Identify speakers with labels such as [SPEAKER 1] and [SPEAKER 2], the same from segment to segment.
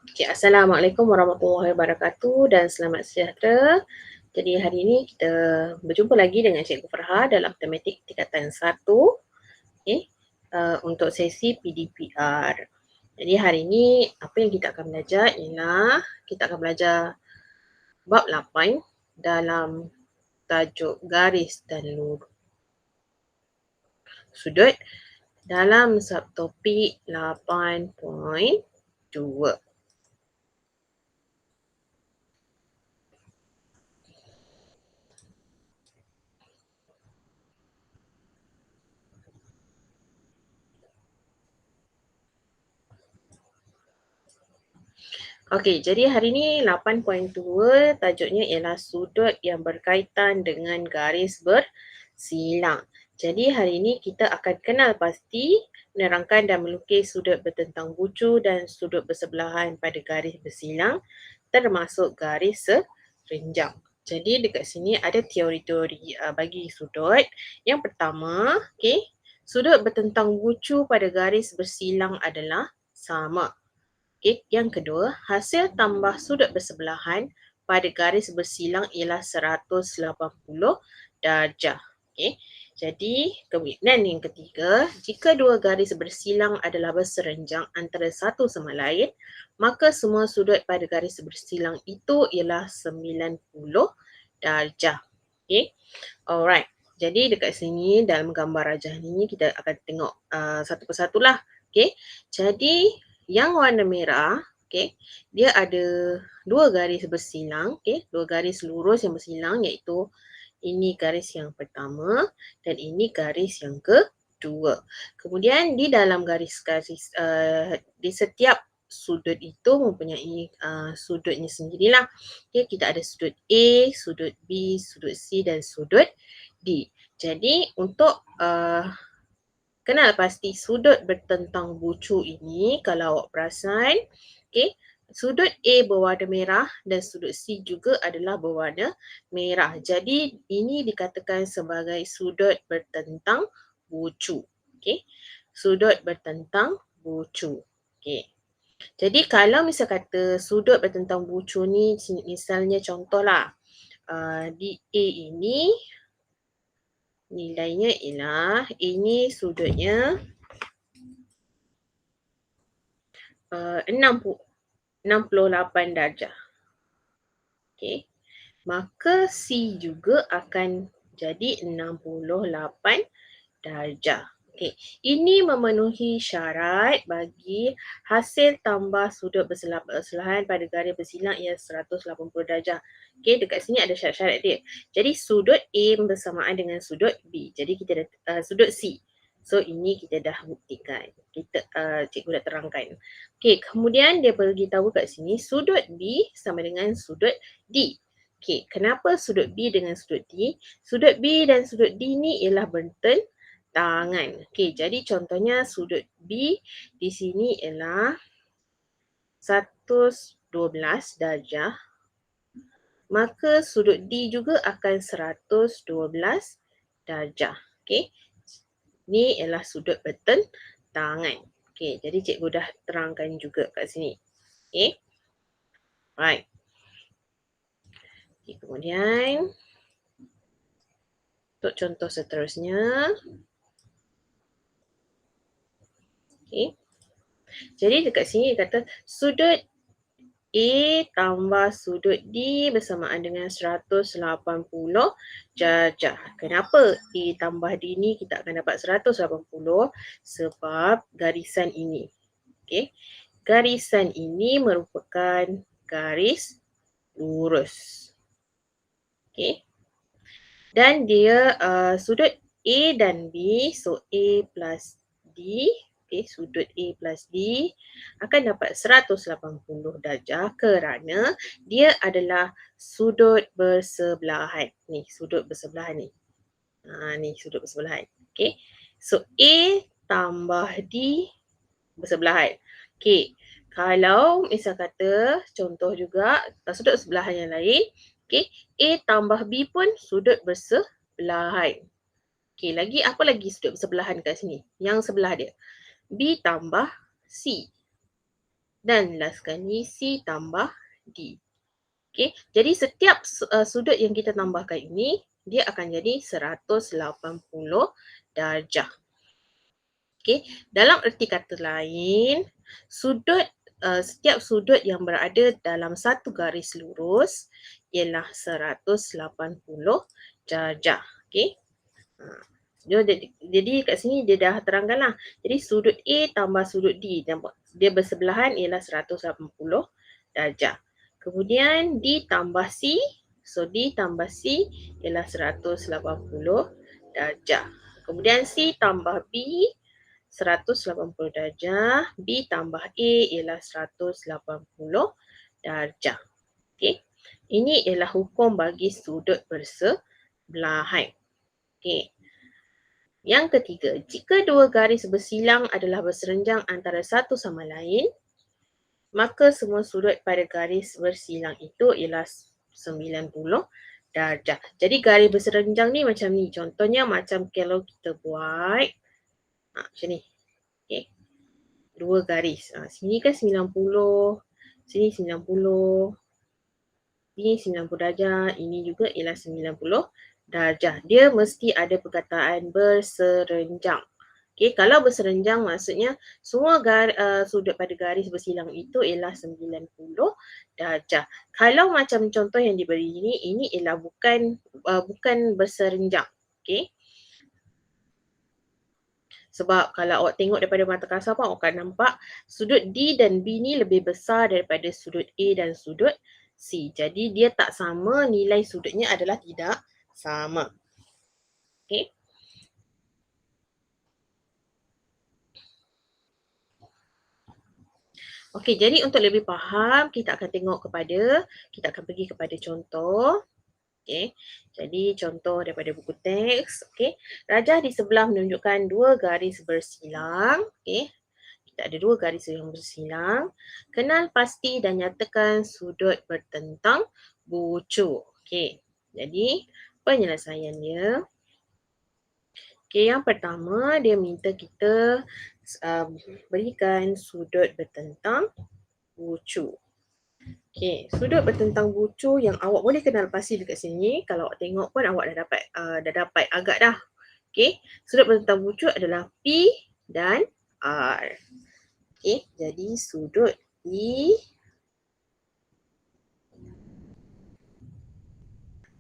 [SPEAKER 1] Okay, Assalamualaikum warahmatullahi wabarakatuh dan selamat sejahtera. Jadi hari ini kita berjumpa lagi dengan Cikgu Farha dalam tematik tingkatan 1, okay, untuk sesi PDPR. Jadi hari ini apa yang kita akan belajar ialah kita akan belajar bab 8 dalam tajuk garis dan lurus sudut dalam subtopik 8.2. Okey, jadi hari ni 8.2 tajuknya ialah sudut yang berkaitan dengan garis bersilang. Jadi hari ini kita akan kenal pasti menerangkan dan melukis sudut bertentang bucu dan sudut bersebelahan pada garis bersilang termasuk garis serenjang. Jadi dekat sini ada teori-teori bagi sudut. Yang pertama, okey, sudut bertentang bucu pada garis bersilang adalah sama. Okay. Yang kedua, hasil tambah sudut bersebelahan pada garis bersilang ialah 180 darjah. Okay. Jadi, kemudian yang ketiga, jika dua garis bersilang adalah berserenjang antara satu sama lain, maka semua sudut pada garis bersilang itu ialah 90 darjah. Okay. Alright. Jadi dekat sini dalam gambar rajah ni kita akan tengok satu persatu lah. Okay. Jadi yang warna merah, okay, dia ada dua garis bersilang, okay, dua garis lurus yang bersilang iaitu ini garis yang pertama dan ini garis yang kedua. Kemudian di dalam garis-garis di setiap sudut itu mempunyai sudutnya sendirilah. Okay, kita ada sudut A, sudut B, sudut C dan sudut D. Jadi untuk kenal pasti sudut bertentang bucu ini, kalau awak perasan, okay, sudut A berwarna merah dan sudut C juga adalah berwarna merah. Jadi ini dikatakan sebagai sudut bertentang bucu. Okay. Sudut bertentang bucu. Okay. Jadi kalau misal kata sudut bertentang bucu ni, misalnya contohlah di A ini nilainya ialah ini sudutnya 68 darjah. Okey. Maka C juga akan jadi 68 darjah. Okey. Ini memenuhi syarat bagi hasil tambah sudut bersebelahan pada garis bersilang ialah 180 darjah. Okey, dekat sini ada syarat-syarat dia. Jadi sudut A bersamaan dengan sudut B. Jadi kita dah sudut C. So ini kita dah buktikan. Cikgu dah terangkan. Okey, kemudian dia beritahu kat sini sudut B sama dengan sudut D. Okey, kenapa sudut B dengan sudut D? Sudut B dan sudut D ni ialah bertentangan. Okey, jadi contohnya sudut B di sini ialah 112 darjah. Maka sudut D juga akan 112 darjah. Okey. Ni ialah sudut bertentangan. Okey, jadi cikgu dah terangkan juga kat sini. Okey. Right. Okay, kemudian untuk contoh seterusnya. Okey. Jadi dekat sini dia kata sudut A tambah sudut D bersamaan dengan 180 darjah. Kenapa A tambah D ni kita akan dapat 180? Sebab garisan ini. Okey. Garisan ini merupakan garis lurus. Okey. Dan dia sudut A dan B, so A plus D, okay, sudut A plus D akan dapat 180 darjah kerana dia adalah sudut bersebelahan. Ni sudut bersebelahan ni. Ni sudut bersebelahan. Okay. So A tambah D bersebelahan. Okay. Kalau misal kata contoh juga sudut bersebelahan yang lain. Okay. A tambah B pun sudut bersebelahan. Okay. Lagi apa lagi sudut bersebelahan kat sini? Yang sebelah dia. B tambah C. Dan last kali C tambah D. Okey, jadi setiap sudut yang kita tambahkan ini, dia akan jadi 180 darjah. Okey, dalam erti kata lain, setiap sudut yang berada dalam satu garis lurus ialah 180 darjah. Okey. Ha. Jadi kat sini dia dah terangkanlah. Jadi sudut A tambah sudut D, dia bersebelahan ialah 180 darjah. Kemudian D tambah C, so D tambah C ialah 180 darjah. Kemudian C tambah B 180 darjah, B tambah A ialah 180 darjah. Okey. Ini ialah hukum bagi sudut bersebelahan. Okey. Yang ketiga, jika dua garis bersilang adalah berserenjang antara satu sama lain, maka semua sudut pada garis bersilang itu ialah 90 darjah. Jadi garis berserenjang ni macam ni. Contohnya macam kalau kita buat macam ni. Okay. Dua garis. Sini kan 90, sini 90, ini 90 darjah, ini juga ialah 90 darjah. Dia mesti ada perkataan berserenjang. Okay, kalau berserenjang maksudnya semua sudut pada garis bersilang itu ialah 90 darjah. Kalau macam contoh yang diberi ini ialah bukan berserenjang. Okay. Sebab kalau awak tengok daripada mata kasar pun awak akan nampak sudut D dan B ni lebih besar daripada sudut A dan sudut C. Jadi dia tak sama, nilai sudutnya adalah tidak sama. Okay. Okey, jadi untuk lebih faham, kita akan pergi kepada contoh. Okey. Jadi contoh daripada buku teks, okey. Rajah di sebelah menunjukkan dua garis bersilang, okey. Kita ada dua garis yang bersilang. Kenal pasti dan nyatakan sudut bertentang bucu. Okey. Jadi penyelesaiannya, okey, yang pertama dia minta kita berikan sudut bertentang bucu. Okey, sudut bertentang bucu yang awak boleh kenal pasti dekat sini. Kalau awak tengok pun awak dah dapat agak dah. Okey, sudut bertentang bucu adalah P dan R. Okey, jadi sudut P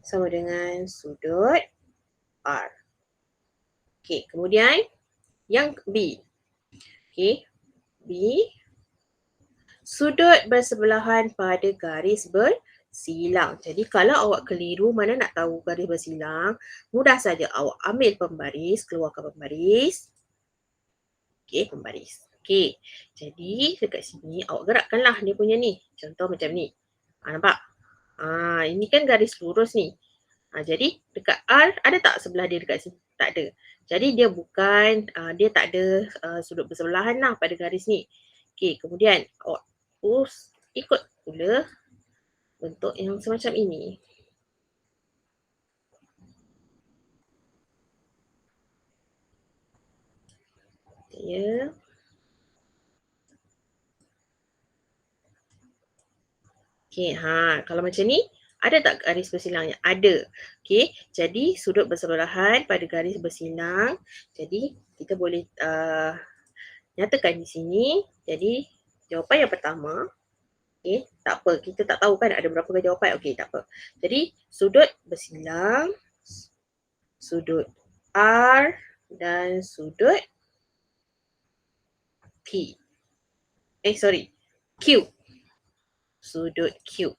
[SPEAKER 1] sama dengan sudut R. Okey, kemudian yang B. Okey, B sudut bersebelahan pada garis bersilang. Jadi kalau awak keliru mana nak tahu garis bersilang, mudah saja awak ambil pembaris, keluarkan pembaris. Okey, pembaris. Okey, jadi dekat sini awak gerakkanlah dia punya ni. Contoh macam ni. Nampak? Ini kan garis lurus ni. Jadi dekat R ada tak sebelah dia dekat sini? Tak ada. Jadi dia dia tak ada sudut bersebelahan lah pada garis ni. Okey, kemudian awak ikut pula bentuk yang semacam ini. Ya. Okey, kalau macam ni ada tak garis bersilangnya? Ada. Okey, jadi sudut bersebelahan pada garis bersilang. Jadi kita boleh nyatakan di sini. Jadi jawapan yang pertama, okey, tak apa. Kita tak tahu kan ada berapa jawapan. Okey, tak apa. Jadi sudut bersilang, sudut R dan sudut P. Q. Sudut Q.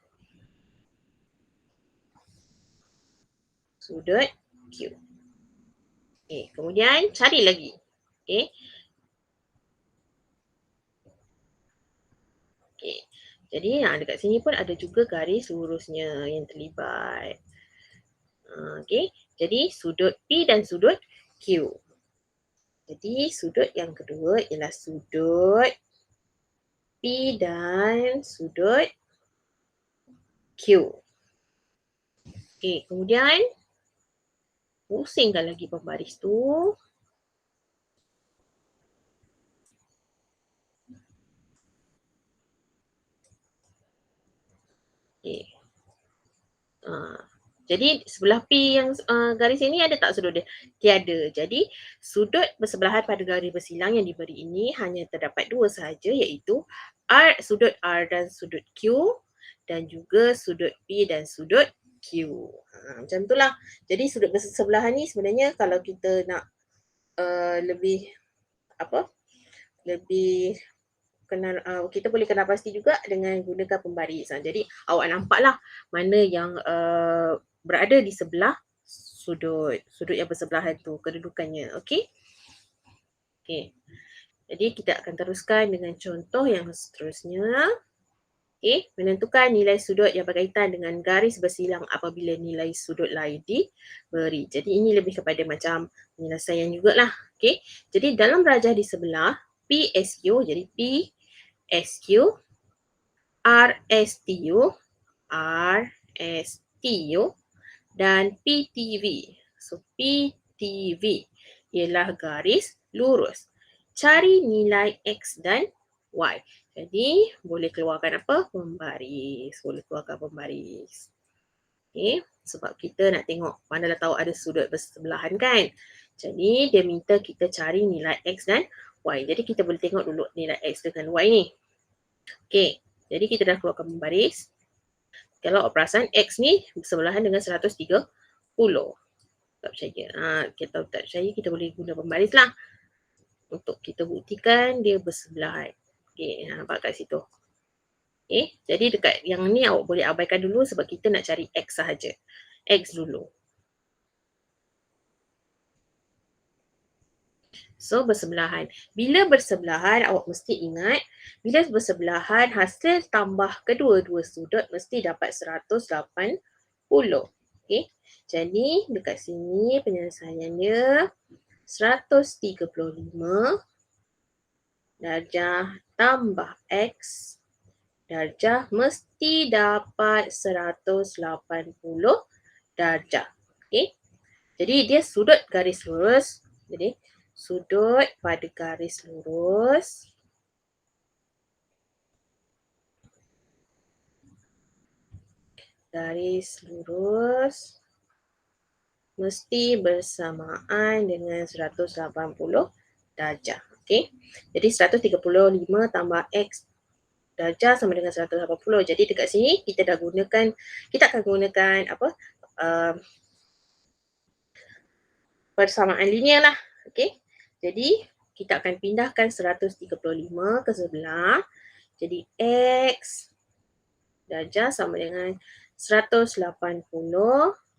[SPEAKER 1] Sudut Q. Okey, kemudian cari lagi. Okey. Okey. Jadi dekat sini pun ada juga garis lurusnya yang terlibat. Okey. Jadi sudut P dan sudut Q. Jadi sudut yang kedua ialah sudut P dan sudut Q. Okey, kemudian pusingkan lagi pembaris tu. Jadi sebelah P yang garis ini ada tak sudut dia? Tiada. Jadi sudut bersebelahan pada garis bersilang yang diberi ini hanya terdapat dua sahaja, iaitu sudut R dan sudut Q, dan juga sudut P dan sudut Q. Macam itulah. Jadi sudut bersebelahan ni sebenarnya kalau kita nak lebih apa? Lebih kenal, kita boleh kenal pasti juga dengan gunakan pembaris. Jadi awak nampaklah mana yang berada di sebelah sudut yang bersebelahan tu, kedudukannya. Okey. Okey. Jadi kita akan teruskan dengan contoh yang seterusnya. Okey, menentukan nilai sudut yang berkaitan dengan garis bersilang apabila nilai sudut lain diberi. Jadi ini lebih kepada macam penyelesaian jugalah. Okey. Jadi dalam rajah di sebelah PSQ, jadi PSQ, RSTU, RSTU dan PTV. So PTV ialah garis lurus. Cari nilai X dan Y. Jadi boleh keluarkan apa? Pembaris. Boleh keluarkan pembaris. Okay. Sebab kita nak tengok mana dah tahu ada sudut bersebelahan kan. Jadi dia minta kita cari nilai X dan Y. Jadi kita boleh tengok dulu nilai X dengan Y ni. Okay. Jadi kita dah keluarkan pembaris. Kalau awak perasan X ni bersebelahan dengan 130. Tak percaya. Kita tak percaya, kita boleh guna pembaris lah. Untuk kita buktikan dia bersebelahan. Okay, nampak kat situ. Okay, jadi dekat yang ni awak boleh abaikan dulu sebab kita nak cari X sahaja. X dulu. So bersebelahan. Bila bersebelahan awak mesti ingat, bila bersebelahan hasil tambah kedua-dua sudut mesti dapat 180. Okay. Jadi dekat sini penyelesaiannya 135 darjah tambah X darjah mesti dapat 180 darjah. Okay. Jadi dia sudut garis lurus. Jadi sudut pada garis lurus mesti bersamaan dengan 180 darjah. Okey. Jadi 135 tambah X darjah sama dengan 180. Jadi dekat sini kita akan gunakan apa? Persamaan linear lah. Okey. Jadi kita akan pindahkan 135 ke sebelah. Jadi X darjah sama dengan 180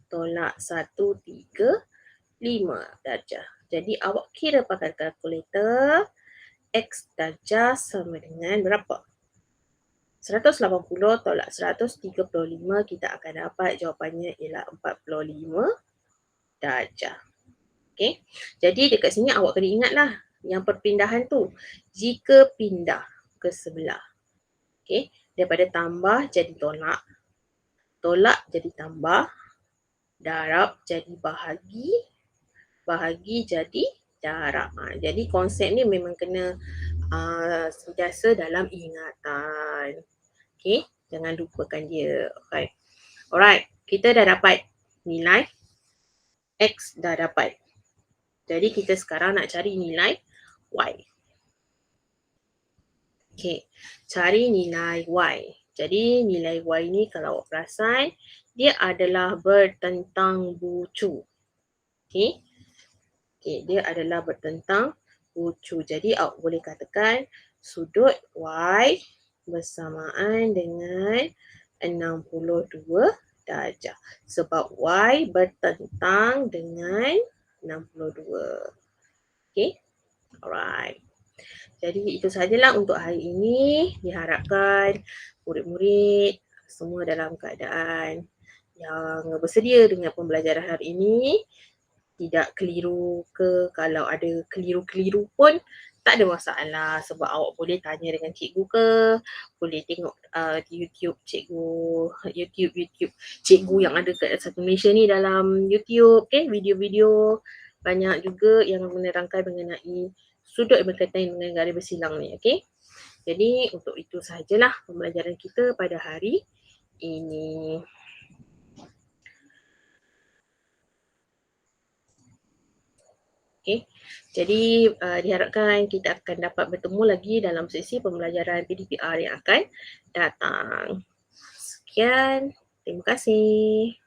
[SPEAKER 1] tolak 135 darjah. Jadi awak kira pakai kalkulator, X darjah sama dengan berapa? 180 tolak 135, kita akan dapat jawapannya ialah 45 darjah. Okay. Jadi dekat sini awak kena ingatlah yang perpindahan tu. Jika pindah ke sebelah. Okay. Daripada tambah jadi tolak. Tolak jadi tambah. Darab jadi bahagi. Bahagi jadi darab. Jadi konsep ni memang kena sentiasa dalam ingatan. Okay. Jangan lupakan dia. Okay. Alright. Kita dah dapat nilai. X dah dapat. Jadi kita sekarang nak cari nilai Y. Okay. Cari nilai Y. Jadi nilai Y ni kalau awak perasan, dia adalah bertentang bucu. Okay. Okay, dia adalah bertentang bucu. Jadi awak boleh katakan sudut Y bersamaan dengan 62 darjah. Sebab Y bertentang dengan 62. Okay. Alright. Jadi itu sahajalah untuk hari ini. Diharapkan murid-murid semua dalam keadaan yang bersedia dengan pembelajaran hari ini. Tidak keliru ke, kalau ada keliru-keliru pun tak ada masalah sebab awak boleh tanya dengan cikgu ke, boleh tengok di YouTube cikgu yang ada kat Satu Malaysia ni dalam YouTube, okay, video-video banyak juga yang menerangkan mengenai sudut yang berkaitan dengan garis bersilang ni, okay. Jadi untuk itu sahajalah pembelajaran kita pada hari ini. Okey. Jadi diharapkan kita akan dapat bertemu lagi dalam sesi pembelajaran PDPR yang akan datang. Sekian, terima kasih.